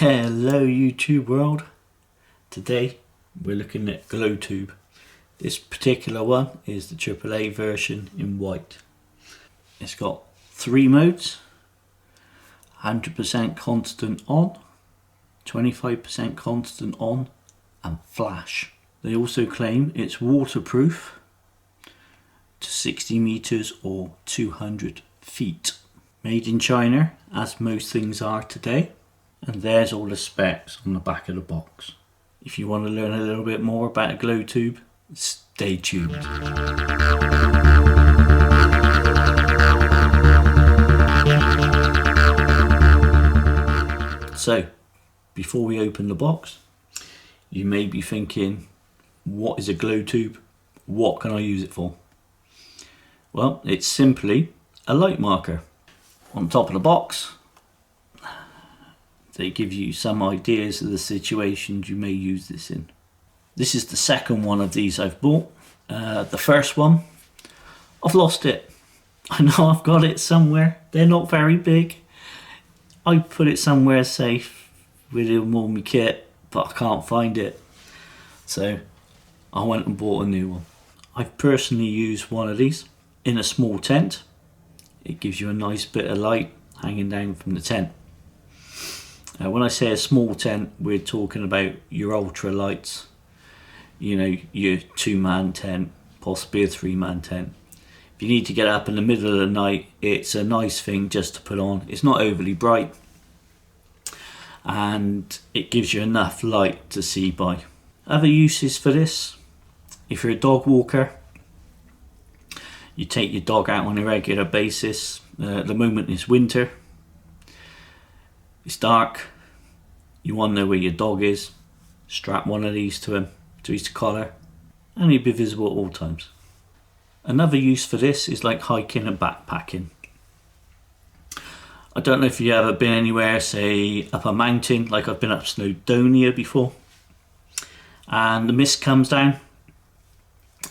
Hello YouTube world. Today we're looking at Glo-toob. This particular one is the AAA version in white. It's got 3 modes: 100% constant on, 25% constant on, and flash. They also claim it's waterproof to 60 meters or 200 feet. Made in China, as most things are today. And there's all the specs on the back of the box. If you want to learn a little bit more about a Glo-toob, stay tuned. So, before we open the box, you may be thinking, what is a Glo-toob? What can I use it for? Well, it's simply a light marker. On top of the box, they give you some ideas of the situations you may use this in. This is the second one of these I've bought. The first one, I've lost it. I know I've got it somewhere. They're not very big. I put it somewhere safe within all my kit, but I can't find it. So I went and bought a new one. I've personally used one of these in a small tent. It gives you a nice bit of light hanging down from the tent. When I say a small tent, we're talking about your ultra lights, you know, your 2-man tent, possibly a 3-man tent. If you need to get up in the middle of the night, it's a nice thing just to put on. It's not overly bright and it gives you enough light to see by. Other uses for this: if you're a dog walker, you take your dog out on a regular basis. At the moment it's winter, it's dark, you want to know where your dog is, strap one of these to him, to his collar, and he'll be visible at all times. Another use for this is like hiking and backpacking. I don't know if you've ever been anywhere, say up a mountain, like I've been up Snowdonia before, and the mist comes down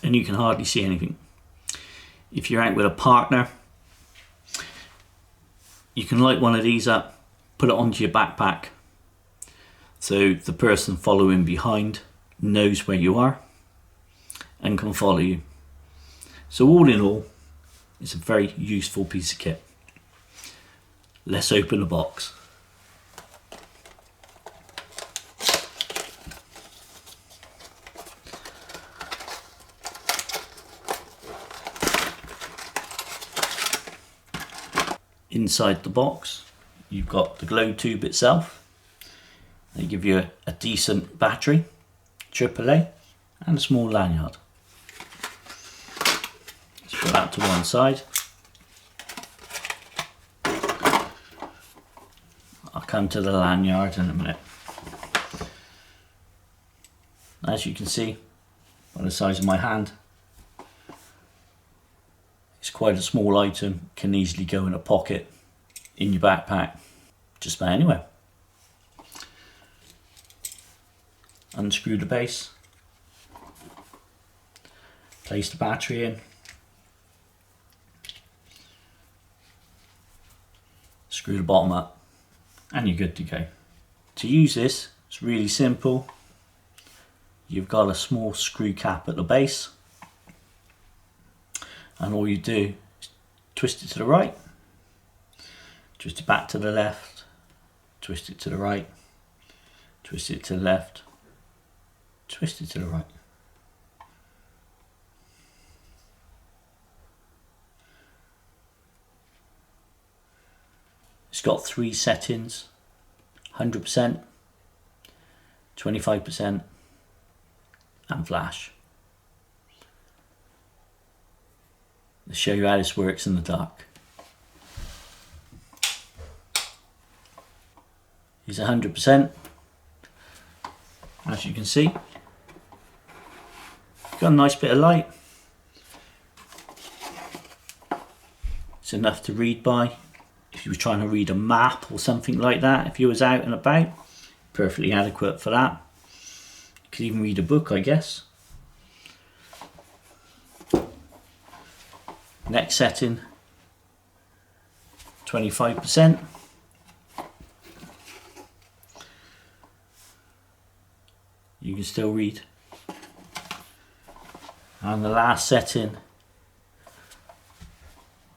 and you can hardly see anything. If you're out with a partner, you can light one of these up, put it onto your backpack, so the person following behind knows where you are and can follow you. So all in all, it's a very useful piece of kit. Let's open the box. Inside the box, you've got the Glo-toob itself. They give you a decent battery, AAA, and a small lanyard. Let's put that to one side. I'll come to the lanyard in a minute. As you can see by the size of my hand, it's quite a small item, can easily go in a pocket, in your backpack, just about anywhere. Unscrew the base, place the battery in, screw the bottom up, and you're good to go. To use this, it's really simple. You've got a small screw cap at the base, and all you do is twist it to the right, twist it back to the left, twist it to the right, twist it to the left, twist it to the right. It's got 3 settings: 100%, 25%, and flash. Let's show you how this works in the dark. It's 100%. As you can see, got a nice bit of light. It's enough to read by. If you were trying to read a map or something like that, if you was out and about, perfectly adequate for that. You could even read a book, I guess. Next setting, 25%. you can still read. And the last setting,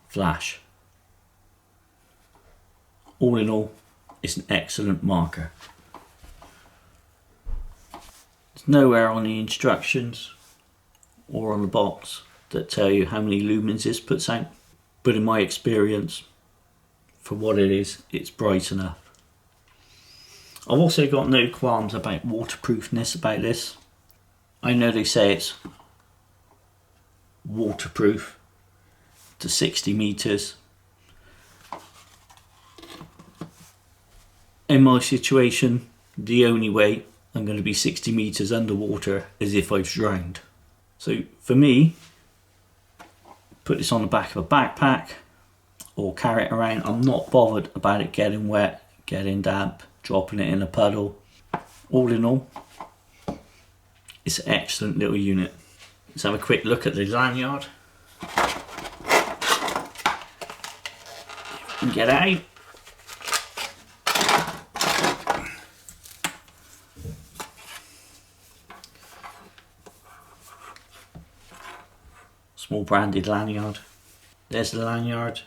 flash. All in all, it's an excellent marker. There's nowhere on the instructions or on the box that tell you how many lumens this puts out, but in my experience, for what it is, it's bright enough. I've also got no qualms about waterproofness about this. I know they say it's waterproof to 60 meters. In my situation, the only way I'm going to be 60 meters underwater is if I've drowned. So for me, put this on the back of a backpack or carry it around. I'm not bothered about it getting wet, getting damp, dropping it in a puddle. All in all, it's an excellent little unit. Let's have a quick look at the lanyard. And get out. Small branded lanyard. There's the lanyard.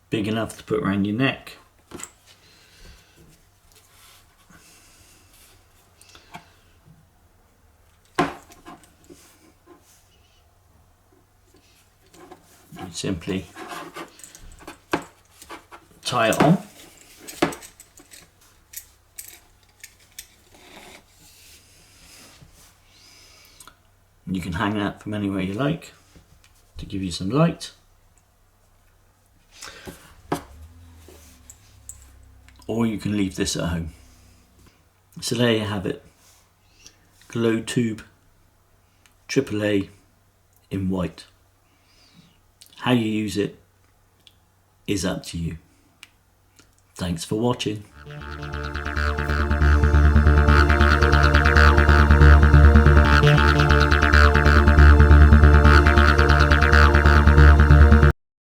Big enough to put around your neck. You simply tie it on. And you can hang that from anywhere you like to give you some light. Or you can leave this at home. So there you have it. Glo-toob AAA in white. How you use it is up to you. Thanks for watching.